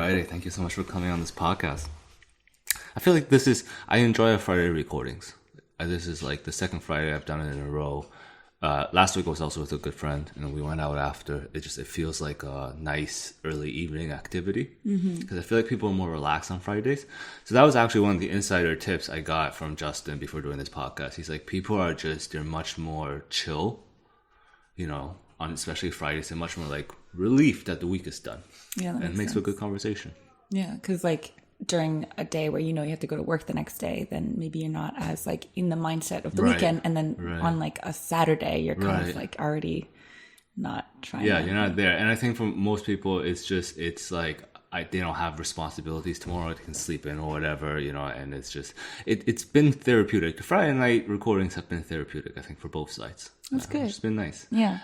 Friday. Thank you so much for coming on this podcast. I feel like I enjoy our Friday recordings. This is like the second Friday I've done it in a row. Last week I was also with a good friend, and we went out after. It feels like a nice early evening activity because I feel like people are more relaxed on Fridays. So that was actually one of the insider tips I got from Justin before doing this podcast. He's like, people are they're much more chill, on especially Fridays. They're much more like relief that the week is done. Yeah, and it makes for a good conversation. Yeah, because like during a day where you have to go to work the next day, then maybe you're not as like in the mindset of the weekend, and then on like a Saturday you're kind of like already not trying. Yeah, you're not there. And I think for most people it's like they don't have responsibilities tomorrow, they can sleep in or whatever, and it's been therapeutic. The Friday night recordings have been therapeutic, I think, for both sides. That's good. It's been nice. Yeah.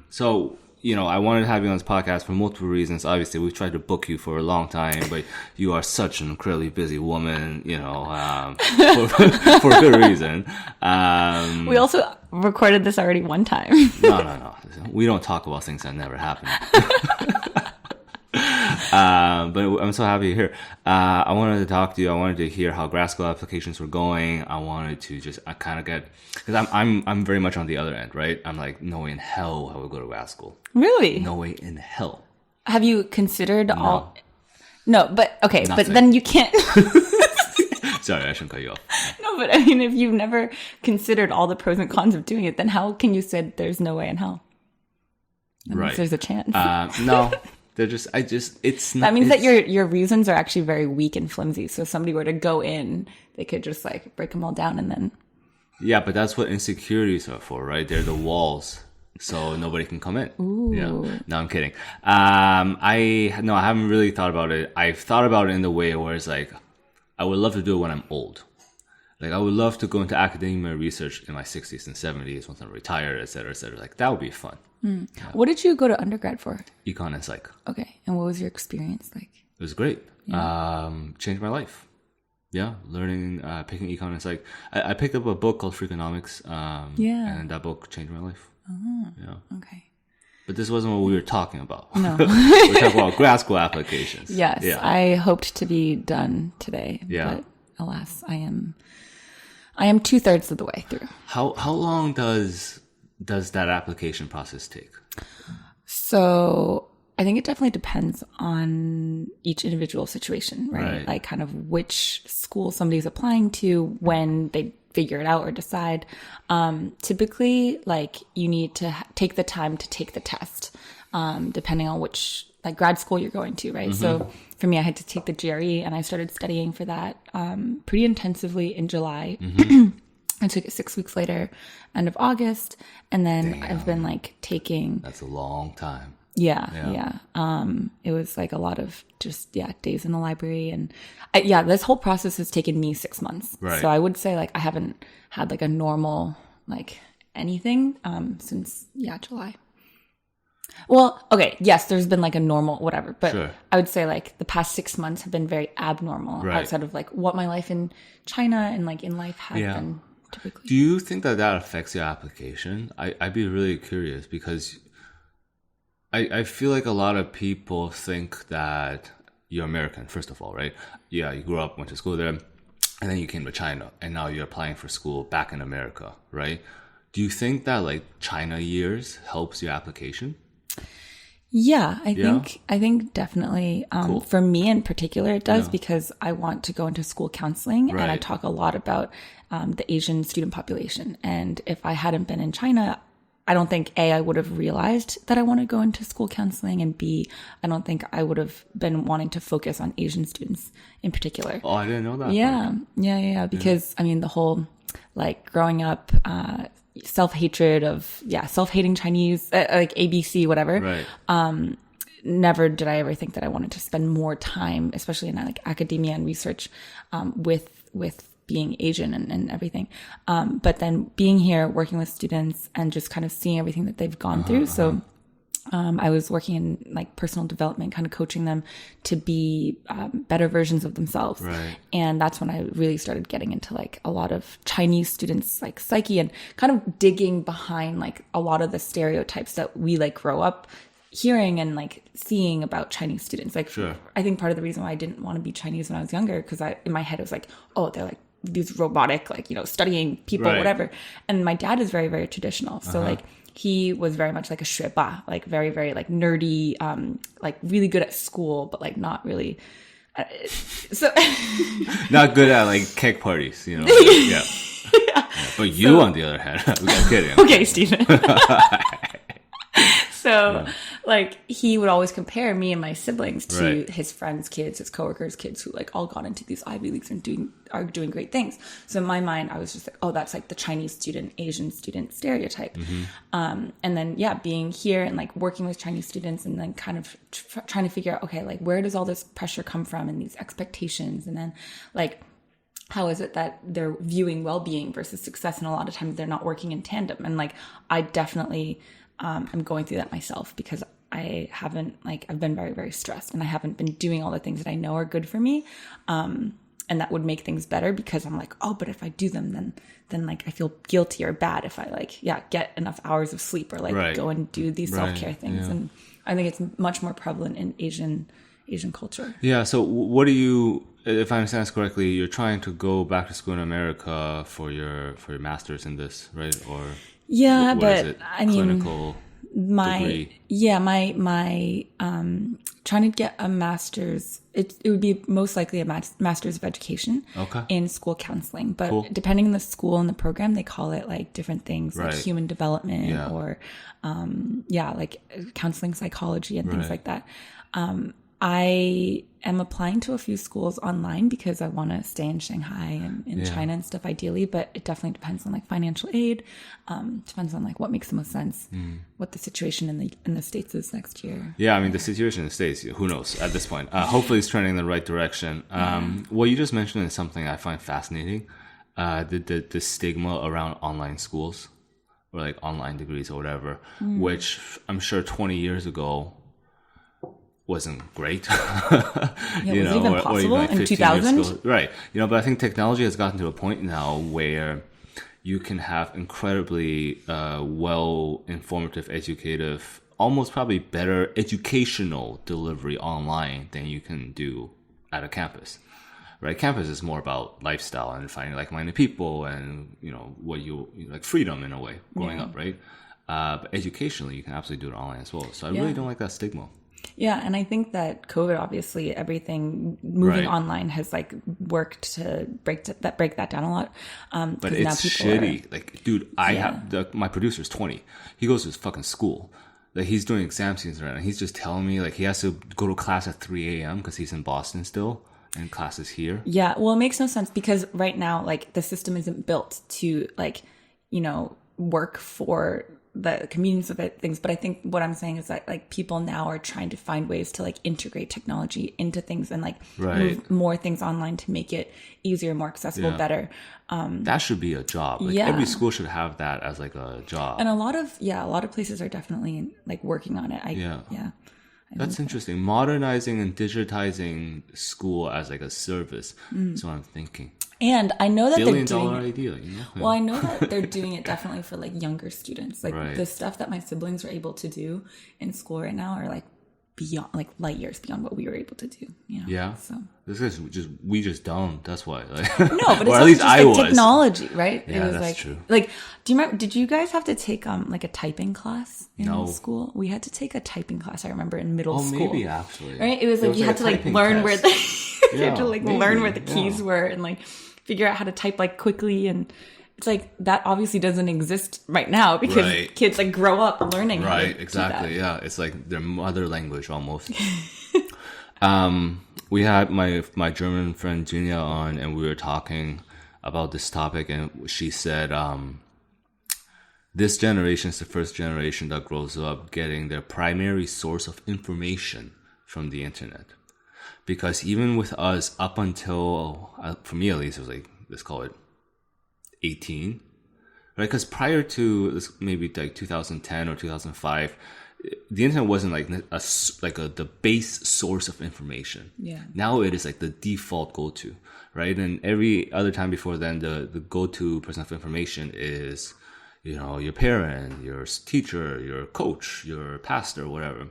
So I wanted to have you on this podcast for multiple reasons. Obviously, we've tried to book you for a long time, but you are such an incredibly busy woman, for good reason. We also recorded this already one time. No. We don't talk about things that never happened. But I'm so happy you're here. I wanted to talk to you. I wanted to hear how grad school applications were going. I wanted to just kind of get, because I'm very much on the other end, right? I'm like, no way in hell I would go to grad school. Really? No way in hell. Have you considered all? No, but okay, Nothing. but then you can't. Sorry, I shouldn't cut you off. No, but I mean, if you've never considered all the pros and cons of doing it, then how can you say there's no way in hell? Unless there's a chance. No. It's not. That means that your reasons are actually very weak and flimsy. So if somebody were to go in, they could just like break them all down and then. Yeah, but that's what insecurities are for, right? They're the walls, so nobody can come in. Ooh. No, I'm kidding. I haven't really thought about it. I've thought about it in the way where it's like, I would love to do it when I'm old. Like, I would love to go into academia research in my 60s and 70s once I'm retired, et cetera, et cetera. Like, that would be fun. Yeah. What did you go to undergrad for? Econ and psych. Okay. And what was your experience like? It was great. Yeah. Changed my life. Yeah. Learning, picking econ and psych. I picked up a book called Freakonomics. And that book changed my life. Oh, yeah. Okay. But this wasn't what we were talking about. No. We're talking about grad school applications. Yes. Yeah. I hoped to be done today. Yeah. But alas, I am 2/3 of the way through. How long does that application process take? So I think it definitely depends on each individual situation, right? Like kind of which school somebody's applying to, when they figure it out or decide. Typically, like you need to take the time to take the test, depending on which like grad school you're going to, right? So for me, I had to take the GRE, and I started studying for that pretty intensively in July. I took it 6 weeks later, end of August, and then I've been like taking. That's a long time. Yeah. It was like a lot of just days in the library, and this whole process has taken me 6 months. Right. So I would say like I haven't had like a normal like anything since July. Well, okay, yes, there's been like a normal whatever, but sure. I would say like the past 6 months have been very abnormal outside of like what my life in China and like in life has been typically. Do you think that affects your application? I'd be really curious, because I feel like a lot of people think that you're American, first of all, right? Yeah, you grew up, went to school there, and then you came to China, and now you're applying for school back in America, right? Do you think that like China years helps your application? Yeah, I think definitely cool. For me in particular it does, because I want to go into school counseling, and I talk a lot about the Asian student population. And if I hadn't been in China, I don't think A, I would have realized that I want to go into school counseling, and B, I don't think I would have been wanting to focus on Asian students in particular. Oh, I didn't know that. Yeah. Because I mean, the whole like growing up, self-hatred of self-hating Chinese, like ABC, whatever. Right. Never did I ever think that I wanted to spend more time, especially in like academia and research, with being Asian and everything. But then being here, working with students and just kind of seeing everything that they've gone through. So I was working in like personal development, kind of coaching them to be better versions of themselves. Right. And that's when I really started getting into like a lot of Chinese students, like psyche, and kind of digging behind like a lot of the stereotypes that we like grow up hearing and like seeing about Chinese students. Like, Sure. I think part of the reason why I didn't want to be Chinese when I was younger, because in my head it was like, oh, they're like these robotic, like, studying people, Right. whatever. And my dad is very, very traditional. So like he was very much like a 学霸, like very, very like nerdy, like really good at school, but like not really. So Not good at like cake parties, Yeah. Yeah. But you, on the other hand, I'm kidding. okay, Stephen. So, like, he would always compare me and my siblings to Right. his friends' kids, his coworkers' kids, who like all got into these Ivy Leagues and are doing great things. So in my mind, I was just like, oh, that's like the Chinese student, Asian student stereotype. And then, being here and like working with Chinese students and then kind of trying to figure out, okay, like where does all this pressure come from and these expectations? And then like, how is it that they're viewing well-being versus success? And a lot of times they're not working in tandem. And like, I definitely, I'm going through that myself because I've been very, very stressed and I haven't been doing all the things that I know are good for me. And that would make things better because I'm like, oh, but if I do them, then like I feel guilty or bad if I like, get enough hours of sleep or like Right. go and do these self-care things. Yeah. And I think it's much more prevalent in Asian culture. Yeah. So what do you, if I understand this correctly, you're trying to go back to school in America for your master's in this, right? Or Yeah, what but is it? I mean, Clinical degree. my trying to get a master's, it would be most likely a master's of education Okay. in school counseling, but Cool. depending on the school and the program, they call it like different things, like Right. human development Yeah. or like counseling psychology and things Right. like that. I am applying to a few schools online because I want to stay in Shanghai and in China and stuff ideally, but it definitely depends on like financial aid. Depends on like what makes the most sense, what the situation in the States is next year. Yeah, I mean, the situation in the States, who knows at this point. Hopefully it's trending in the right direction. What you just mentioned is something I find fascinating. The stigma around online schools or like online degrees or whatever, which I'm sure 20 years ago wasn't great. Was it even possible like in 15 years 2000? ago. Right. But I think technology has gotten to a point now where you can have incredibly well-informative, educative, almost probably better educational delivery online than you can do at a campus. Right? Campus is more about lifestyle and finding like-minded people and, what you like freedom in a way growing up, right? But educationally, you can absolutely do it online as well. So I really don't like that stigma. Yeah, and I think that COVID, obviously, everything moving Right. online has like worked to break that down a lot. But 'cause it's now people shitty. Like, dude, I have my producer's 20. He goes to his fucking school. Like, he's doing exam season right now. He's just telling me like he has to go to class at 3 a.m. because he's in Boston still, and class is here. Yeah, well, it makes no sense because right now, like, the system isn't built to, like, work for the convenience of things. But I think what I'm saying is that, like, people now are trying to find ways to, like, integrate technology into things and, like, move more things online to make it easier, more accessible, better. That should be a job. Like, every school should have that as, like, a job. And a lot of places are definitely, like, working on it. That's interesting. Modernizing and digitizing school as like a service. That's what I'm thinking. And I know that $1 they're doing billion it. idea, Well, I know that they're doing it definitely for like younger students. Like Right. the stuff that my siblings are able to do in school right now are like beyond, like light years beyond what we were able to do. Yeah. So This is we just don't. That's why. Like, no, but it's or at also least just I like was. technology, right? Yeah, it was that's like true. like. Do you remember? Did you guys have to take like a typing class in No. school? We had to take a typing class. I remember in middle school. Maybe actually. Right? It was There like you like had to a like typing learn where test. the you had to like learn where the keys were and like figure out how to type like quickly, and it's like that obviously doesn't exist right now because Right. kids like grow up learning how to Right, do exactly. that. Yeah, it's like their mother language almost. We had my German friend Junia on, and we were talking about this topic, and she said, this generation is the first generation that grows up getting their primary source of information from the internet. Because even with us, up until, for me at least, it was like, let's call it 18, right? Because prior to this, maybe like 2010 or 2005, the internet wasn't like the base source of information. Yeah. Now it is like the default go-to, right? And every other time before then, the go-to person of information is, your parent, your teacher, your coach, your pastor, whatever.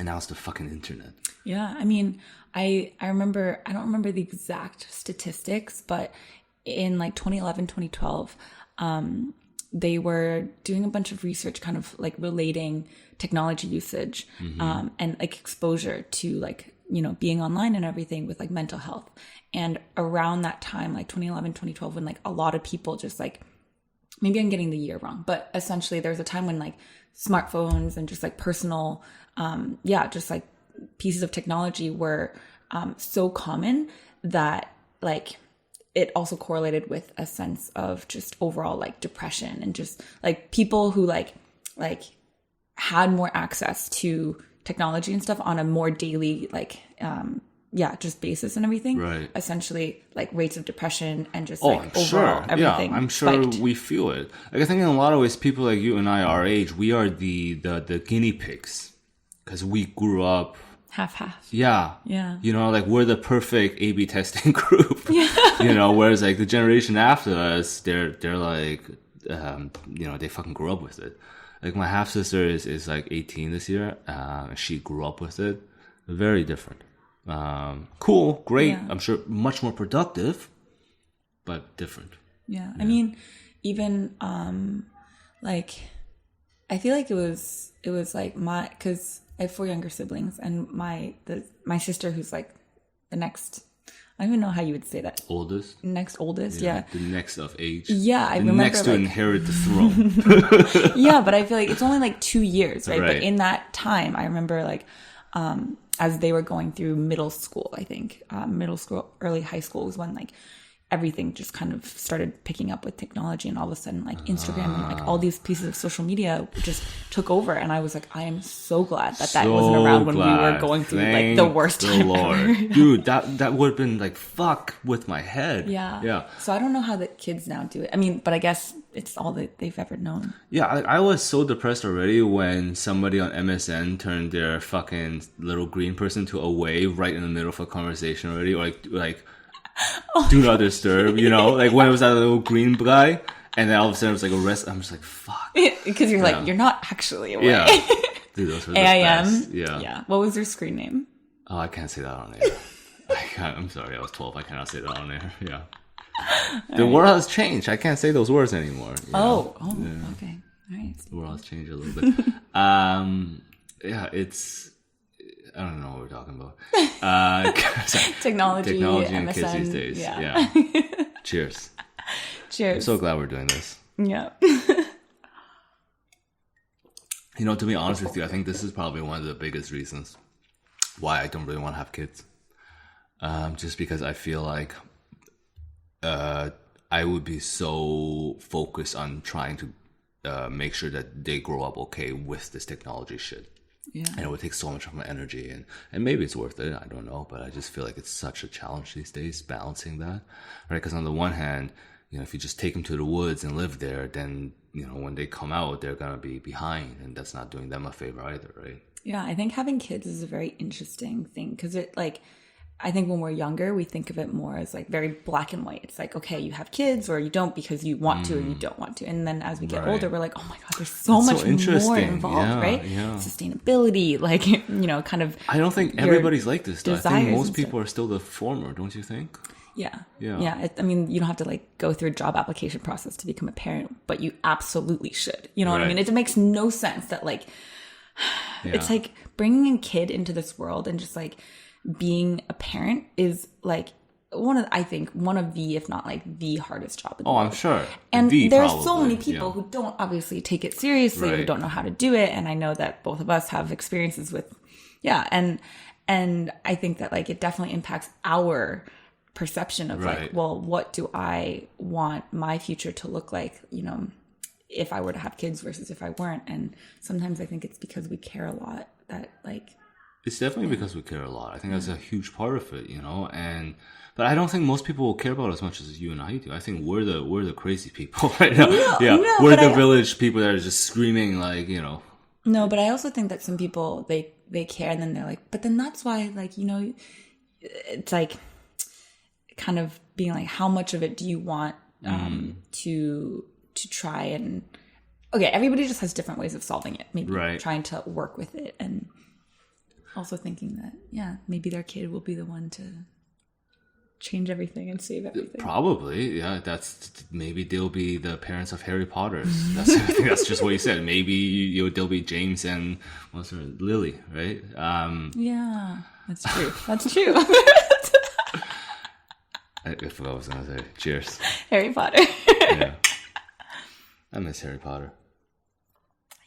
And now it's the fucking internet. Yeah. I mean, I remember, I don't remember the exact statistics, but in like 2011, 2012, they were doing a bunch of research kind of like relating technology usage, and like exposure to like, you know, being online and everything with like mental health. And around that time, like 2011, 2012, when like a lot of people just like, maybe I'm getting the year wrong, but essentially there was a time when like smartphones and just like personal, just like pieces of technology were so common that like it also correlated with a sense of just overall like depression and just like people who like had more access to technology and stuff on a more daily like just basis and everything. Right. Essentially like rates of depression and just I'm overall everything. Yeah, I'm sure spiked. we feel it. Like I think in a lot of ways, people like you and I, our age, we are the guinea pigs because we grew up half. Yeah. You know, like we're the perfect A/B testing group. Yeah. You know, whereas like the generation after us, they're like, you know, they fucking grew up with it. Like my half sister is like 18 this year. She grew up with it. Very different. Cool, great. Yeah. I'm sure much more productive, but different. Yeah. I mean, even like I feel like it was like because I have 4 younger siblings, and my sister who's like the next, I don't even know how you would say that. Next oldest, yeah. The next of age. Yeah, I the remember next to like, inherit the throne. Yeah, but I feel like it's only like 2 years, right? Right. But in that time, I remember like as they were going through middle school, I think middle school, early high school was when like everything just kind of started picking up with technology, and all of a sudden like Instagram and like all these pieces of social media just took over. And I was like, I am so glad that wasn't around when we were going through like the worst time ever. Dude, that would have been like fuck with my head. Yeah. So I don't know how the kids now do it. I mean, but I guess it's all that they've ever known. Yeah, I was so depressed already when somebody on MSN turned their fucking little green person to away right in the middle of a conversation already, or like do not disturb, you know, like when it was that little green guy, and then all of a sudden it was like a rest. I'm just like, fuck, because you're like, you're not actually away. Yeah, dude, those were the AIM. best. Yeah. What was their screen name? Oh, I can't say that on air. I'm sorry, I was 12. I cannot say that on air. Yeah. The world has changed. I can't say those words anymore. Oh, yeah. Okay, all right. The world has changed a little bit. It's. I don't know what we're talking about. Technology and MSN, kids these days. Yeah. Cheers. Cheers. I'm so glad we're doing this. Yeah. You know, to be honest with you, I think this is probably one of the biggest reasons why I don't really want to have kids. Just because I feel like I would be so focused on trying to make sure that they grow up okay with this technology shit. Yeah. And it would take so much of my energy, and maybe it's worth it, I don't know, but I just feel like it's such a challenge these days, balancing that, right? Because on the one hand, you know, if you just take them to the woods and live there, then, you know, when they come out, they're going to be behind, and that's not doing them a favor either, right? Yeah, I think having kids is a very interesting thing, because it like, I think when we're younger, we think of it more as like very black and white. It's like, okay, you have kids or you don't because you want to or you don't want to. And then as we get older, we're like, oh my God, there's so much more involved, right? Yeah. Sustainability, like, you know, kind of. I don't think everybody's like this, though. I think most people are still the former, don't you think? Yeah. I mean, you don't have to like go through a job application process to become a parent, but you absolutely should. You know what I mean? It makes no sense that like, it's like bringing a kid into this world and just like, being a parent is like one of the, if not like the hardest job in the world. I'm sure. And there's so many people who don't obviously take it seriously, who don't know how to do it. And I know that both of us have experiences with, and I think that like it definitely impacts our perception of like, well, what do I want my future to look like, you know, if I were to have kids versus if I weren't. And sometimes I think it's because we care a lot that like, it's definitely because we care a lot. I think that's a huge part of it, you know. But I don't think most people will care about it as much as you and I do. I think we're the crazy people right now. We're the village people that are just screaming like, you know. No, but I also think that some people they care, and then they're like, but then that's why, like, you know, it's like kind of being like, how much of it do you want to try and everybody just has different ways of solving it. Maybe trying to work with it and. Also thinking that, maybe their kid will be the one to change everything and save everything. Probably, yeah. Maybe they'll be the parents of Harry Potter. I think that's just what you said. Maybe they'll be James and Lily, right? Yeah, that's true. That's true. I forgot what I was gonna say. Cheers. Harry Potter. Yeah, I miss Harry Potter.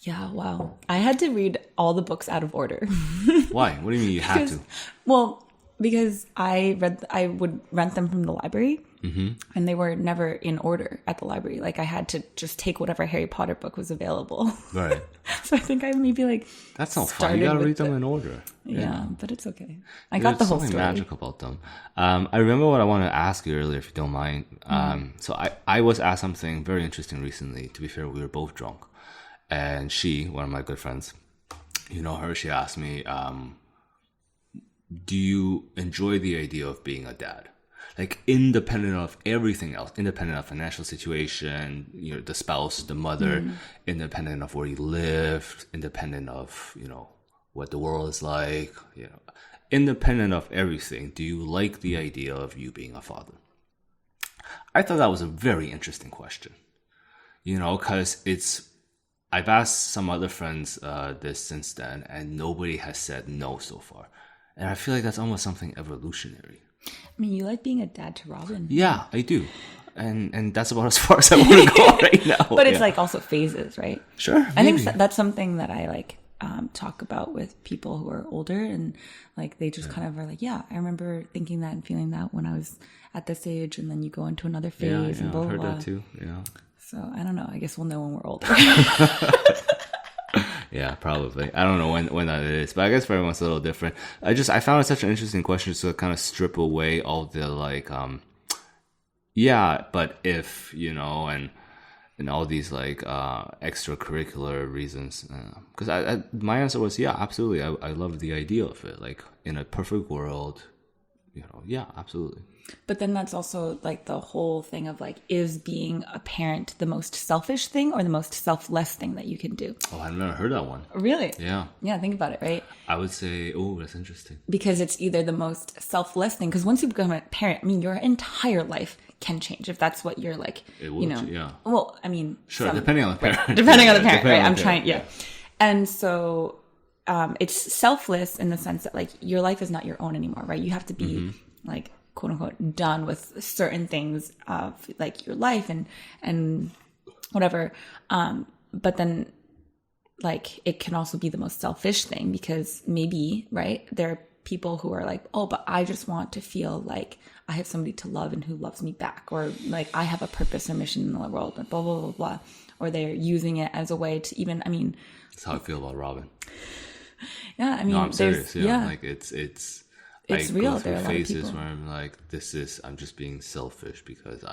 Yeah, wow. I had to read all the books out of order. Why? What do you mean you had to? Well, because I would rent them from the library, and they were never in order at the library. Like I had to just take whatever Harry Potter book was available. Right. So I think I maybe like that's not fun. You gotta read them in order. Yeah, but it's okay. I got the whole story. There's something magic about them. I remember what I wanted to ask you earlier, if you don't mind. So I was asked something very interesting recently. To be fair, we were both drunk. And she, one of my good friends, you know her, she asked me, do you enjoy the idea of being a dad? Like independent of everything else, independent of financial situation, you know, the spouse, the mother, independent of where you live, independent of, you know, what the world is like, you know, independent of everything. Do you like the idea of you being a father? I thought that was a very interesting question, you know, because I've asked some other friends this since then, and nobody has said no so far. And I feel like that's almost something evolutionary. I mean, you like being a dad to Robin. Yeah, I do. And that's about as far as I want to go right now. But it's like also phases, right? Sure. Maybe. I think that's something that I like talk about with people who are older, and like they just kind of are like, I remember thinking that and feeling that when I was at this age, and then you go into another phase and blah, blah, blah. I've heard that too, yeah. So I don't know. I guess we'll know when we're older. Yeah, probably. I don't know when that is, but I guess for everyone's a little different. I found it such an interesting question to kind of strip away all the like, but if, you know, and all these like extracurricular reasons. Because my answer was, absolutely. I love the idea of it. Like in a perfect world, you know, absolutely. But then that's also like the whole thing of like, is being a parent the most selfish thing or the most selfless thing that you can do? Oh, I've never heard that one. Really? Yeah. Yeah, think about it, right? I would say, oh, that's interesting. Because it's either the most selfless thing, because once you become a parent, I mean, your entire life can change if that's what you're like, it would, you know. Yeah. Well, I mean. Sure, depending on the parent. Right, depending on the parent, right? I'm trying, And so it's selfless in the sense that like your life is not your own anymore, right? You have to be like, quote unquote, done with certain things of like your life and whatever. But then like it can also be the most selfish thing because maybe, right, there are people who are like, oh, but I just want to feel like I have somebody to love and who loves me back, or like I have a purpose or mission in the world, blah, blah, blah, blah. Or they're using it as a way to even, I mean. That's how I feel about Robin. Yeah, I mean, no, I'm serious. Yeah. Like it's real. There are a lot of phases where I'm like, I'm just being selfish because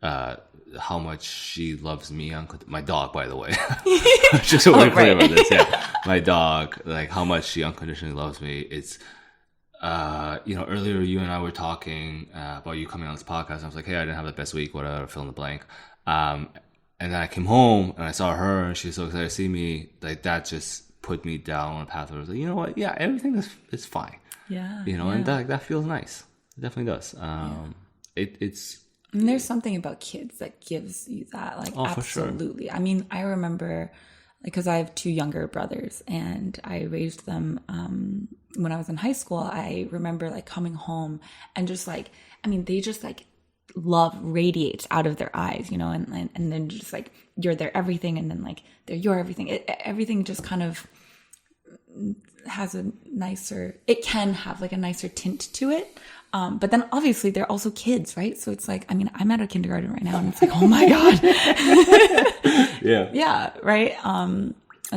how much she loves me. My dog, by the way. Just so we're clear about this. Yeah. My dog, like how much she unconditionally loves me. It's, you know, earlier you and I were talking about you coming on this podcast. I was like, hey, I didn't have the best week, whatever, fill in the blank. And then I came home and I saw her and she's so excited to see me. Like that just put me down on a path where I was like, you know what? Yeah, everything is fine. Yeah. You know, and that feels nice. It definitely does. It's. And there's something about kids that gives you that, like, absolutely. For sure. I mean, I remember, because I have two younger brothers, and I raised them when I was in high school. I remember like coming home and just like, I mean, they just like love radiates out of their eyes, you know, and then just like you're their everything, and then like they're your everything. Everything just kind of has it can have like a nicer tint to it. But then obviously they're also kids, right? So it's like, I mean, I'm at a kindergarten right now and it's like, oh my God. Yeah. Yeah. Right. And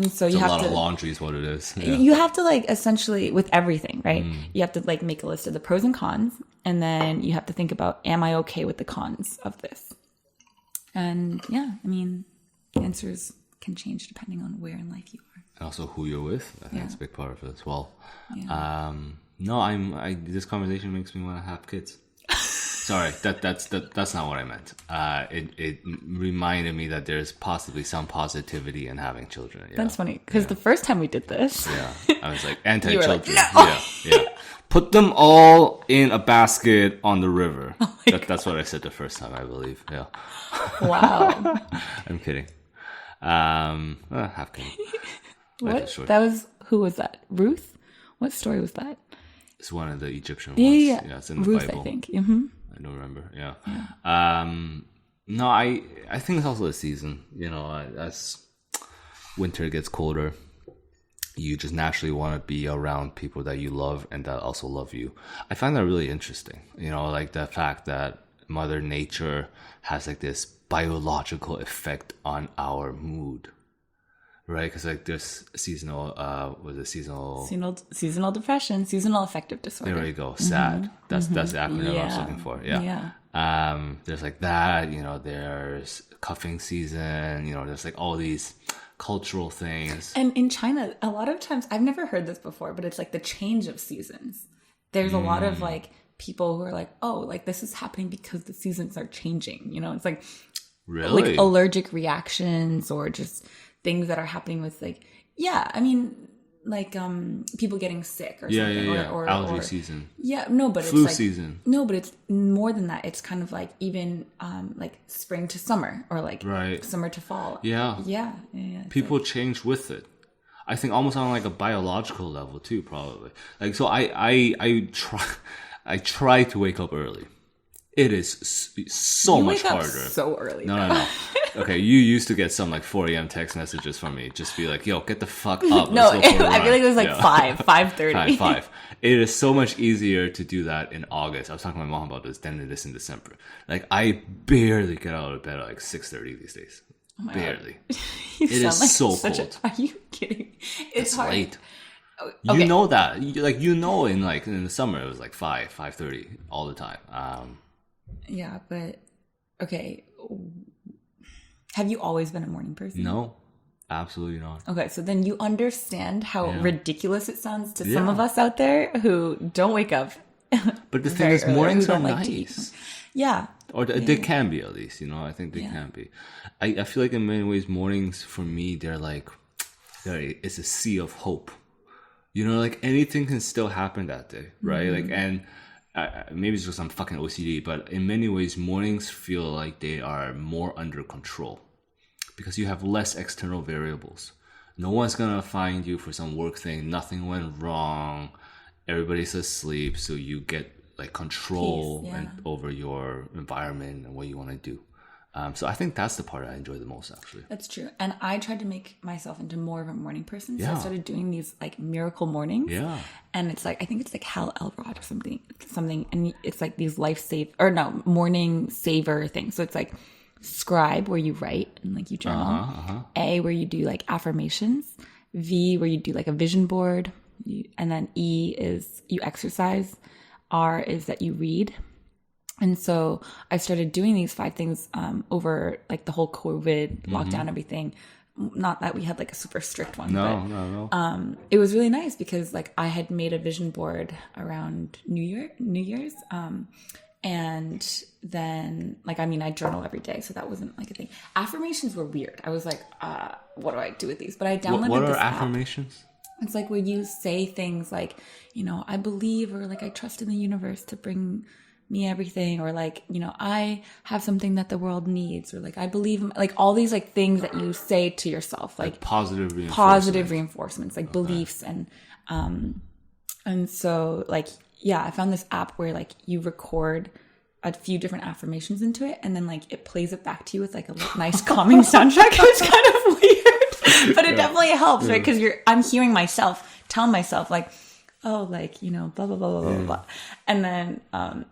so you have to. A lot of laundry is what it is. Yeah. You have to like essentially with everything, right? You have to like make a list of the pros and cons. And then you have to think about, am I okay with the cons of this? And yeah, I mean, the answers can change depending on where in life you are. And also who you're with. I think that's a big part of it as well. Yeah. No, this conversation makes me want to have kids. Sorry, that's not what I meant. It reminded me that there's possibly some positivity in having children. Yeah. That's funny because the first time we did this, I was like anti-children. You were like, no! Yeah. Put them all in a basket on the river. That's what I said the first time, I believe. Yeah. Wow. I'm kidding. Half kidding. What? That was, who was that? Ruth? What story was that? It's one of the Egyptian ones. Yeah. It's in the Ruth, Bible. I think. Mm-hmm. I don't remember. Yeah. No, I think it's also a season. As winter gets colder, you just naturally want to be around people that you love and that also love you. I find that really interesting. Like the fact that Mother Nature has like this biological effect on our mood, right? Because like there's seasonal depression, seasonal affective disorder. There we go. SAD. That's the acronym I was looking for. Yeah. There's like that. There's cuffing season. There's like all these cultural things. And in China, a lot of times, I've never heard this before, but it's like the change of seasons. There's a lot of like people who are like, oh, like this is happening because the seasons are changing. It's like really like allergic reactions or just things that are happening with like, like people getting sick or something. Or allergy season. Yeah, no, but flu it's like season. No, but it's more than that. It's kind of like even like spring to summer or like summer to fall. Yeah. People like, change with it. I think almost on like a biological level too, probably. Like so, I try to wake up early. It is so much harder. So early. No. Okay, you used to get some like 4 a.m. text messages from me. Just be like, yo, get the fuck up. No, I feel like it was like 5:30. 5. It is so much easier to do that in August. I was talking to my mom about this, than it is in December. Like, I barely get out of bed at like 6:30 these days. Oh my barely. God. It is like so cold. Are you kidding? It's hard. Late. Okay. You know that. In the summer, it was like 5:30 all the time. Yeah, but okay. Have you always been a morning person? No, absolutely not. Okay, so then you understand how ridiculous it sounds to some of us out there who don't wake up. But the thing is, mornings are nice. Yeah. Or they can be, at least, I think they can be. I feel like in many ways, mornings for me, it's a sea of hope. Like anything can still happen that day, right? Mm-hmm. Like, and maybe it's just I'm fucking OCD, but in many ways, mornings feel like they are more under control because you have less external variables. No one's gonna find you for some work thing. Nothing went wrong. Everybody's asleep, so you get like control over your environment and what you want to do. So I think that's the part I enjoy the most, actually. That's true. And I tried to make myself into more of a morning person. So I started doing these like miracle mornings. Yeah. And it's like, I think it's like Hal Elrod or something. And it's like these morning saver things. So it's like Scribe, where you write and like you journal. A, where you do like affirmations. V, where you do like a vision board. And then E is you exercise. R is that you read. And so I started doing these 5 things over like the whole COVID lockdown, everything. Not that we had like a super strict one. No. It was really nice because like I had made a vision board around New Year's. And then like, I journal every day. So that wasn't like a thing. Affirmations were weird. I was like, what do I do with these? But I downloaded What are this affirmations? App. It's like where you say things like, I believe, or like I trust in the universe to bring me everything, or like, I have something that the world needs, or like I believe, like all these like things that you say to yourself, like positive reinforcements, like beliefs. And so like, I found this app where like you record a few different affirmations into it, and then like it plays it back to you with like a nice calming soundtrack. It's kind of weird, but it definitely helps, right? Because I'm hearing myself tell myself like, oh, like, blah, blah, blah, blah, blah, blah. And then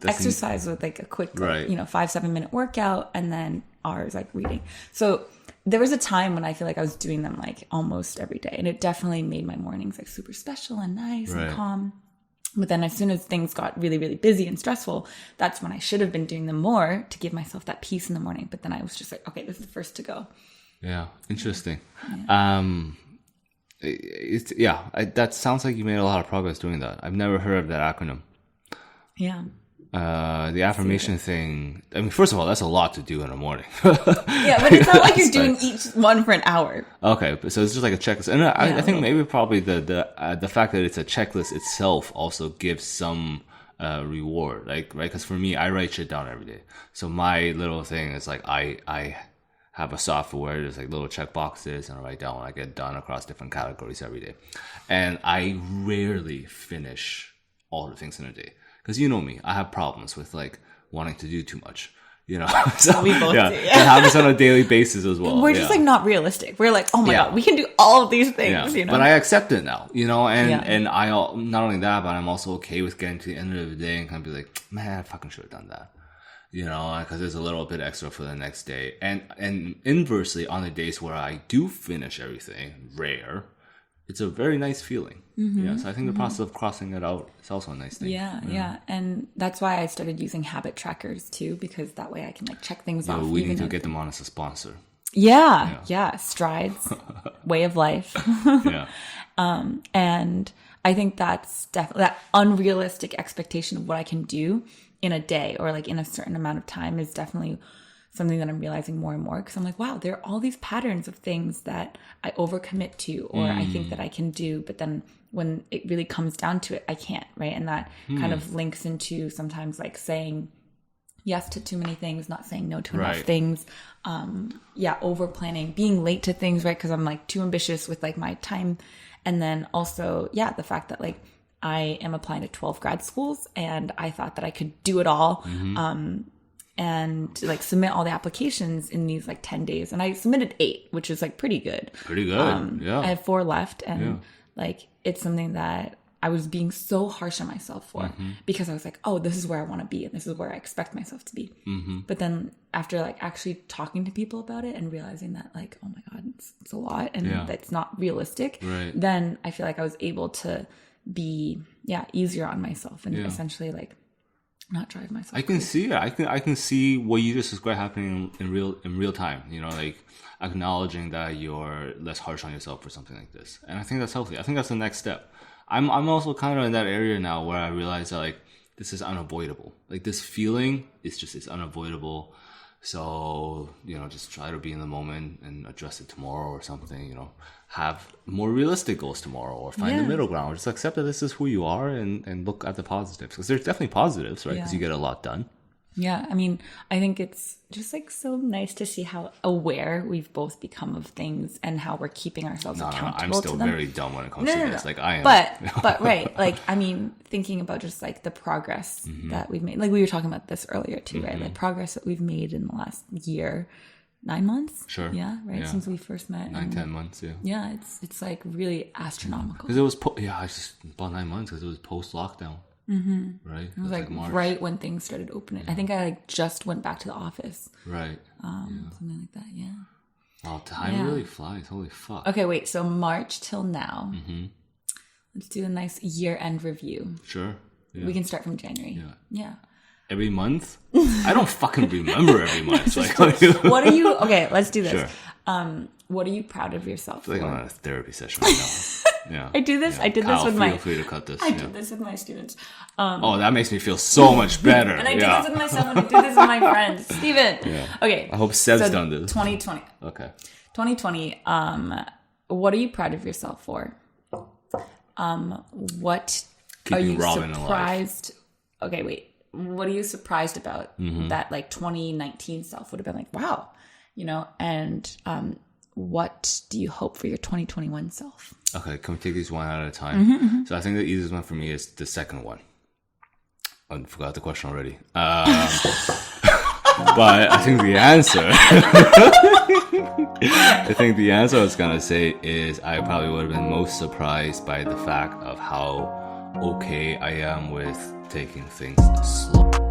exercise with like a quick, 5-7 minute workout. And then R is like reading. So there was a time when I feel like I was doing them like almost every day. And it definitely made my mornings like super special and nice and calm. But then as soon as things got really, really busy and stressful, that's when I should have been doing them more to give myself that peace in the morning. But then I was just like, okay, this is the first to go. Yeah. Interesting. That sounds like you made a lot of progress doing that. I've never heard of that acronym. Yeah. The affirmation thing, I mean, first of all, that's a lot to do in the morning. Yeah, but it's not like you're doing each one for an hour. Okay, so it's just like a checklist. And I think maybe probably the fact that it's a checklist itself also gives some reward, like, right? Because for me, I write shit down every day. So my little thing is like, I have a software, there's like little check boxes, and I write down what I get done across different categories every day. And I rarely finish all the things in a day. Because you know me, I have problems with like wanting to do too much, you know. So we both do. Yeah. That happens on a daily basis as well. We're just like not realistic. We're like, oh my god, we can do all of these things. You know, but I accept it now, you know, and I not only that, but I'm also okay with getting to the end of the day and kind of be like, man, I fucking should have done that, you know, because there's a little bit extra for the next day. And inversely, on the days where I do finish everything, rare. It's a very nice feeling. Yeah, so I think the process of crossing it out is also a nice thing. Yeah. And that's why I started using habit trackers too, because that way I can like check things off. We need to get them on as a sponsor. Yeah. Strides, way of life. And I think that's definitely that unrealistic expectation of what I can do in a day or like in a certain amount of time is definitely something that I'm realizing more and more, because I'm like, wow, there are all these patterns of things that I overcommit to or I think that I can do, but then when it really comes down to it, I can't, right? And that kind of links into sometimes like saying yes to too many things, not saying no to enough things, over planning, being late to things, right? Because I'm like too ambitious with like my time. And then also, the fact that like I am applying to 12 grad schools and I thought that I could do it all. And like submit all the applications in these like 10 days. And I submitted 8, which is like pretty good. I have 4 left. And like, it's something that I was being so harsh on myself for because I was like, oh, this is where I want to be. And this is where I expect myself to be. But then after like actually talking to people about it and realizing that like, oh my God, it's a lot and that's not realistic. Then I feel like I was able to be, easier on myself and essentially like, not drive myself. I can see it. I can see what you just described happening in real time. You know, like acknowledging that you're less harsh on yourself for something like this, and I think that's healthy. I think that's the next step. I'm also kind of in that area now where I realize that like this is unavoidable. Like this feeling it's unavoidable. So, you know, just try to be in the moment and address it tomorrow or something, you know, have more realistic goals tomorrow or find the middle ground. Or just accept that this is who you are and look at the positives. Because there's definitely positives, right? Because you get a lot done. Yeah. I mean, I think it's just like so nice to see how aware we've both become of things and how we're keeping ourselves accountable. I'm still very dumb when it comes to this. Like I am. But right. Like, I mean, thinking about just like the progress that we've made, like we were talking about this earlier too, right? Like progress that we've made in the last year, 9 months. Sure. Yeah. Right. Since we first met. 9-10 months. Yeah. Yeah. It's like really astronomical. Because it was, I just about 9 months because it was post lockdown. Right. It was like March. Right when things started opening. I think I like just went back to the office. Right. Something like that. Yeah. Wow, time really flies. Holy fuck. Okay, wait. So March till now. Let's do a nice year-end review. Sure. Yeah. We can start from January. Yeah. Every month? I don't fucking remember every month. Like, what are you? Okay, let's do this. Sure. What are you proud of yourself for? I'm on a therapy session right now. Yeah. I do this. Yeah. I did Kyle, this with my. Feel free to cut this. I did this with my students. That makes me feel so much better. And I did this with myself, and I did this with my friends. Stephen. Yeah. Okay. I hope Seb's done this. 2020. Okay. 2020. What are you proud of yourself for? What are you surprised? Okay, wait. What are you surprised about that like 2019 self would have been like, wow, you know? And what do you hope for your 2021 self? Okay, can we take these one at a time? So I think the easiest one for me is the second one. I forgot the question already. But I think the answer I was going to say is I probably would have been most surprised by the fact of how okay I am with taking things slow.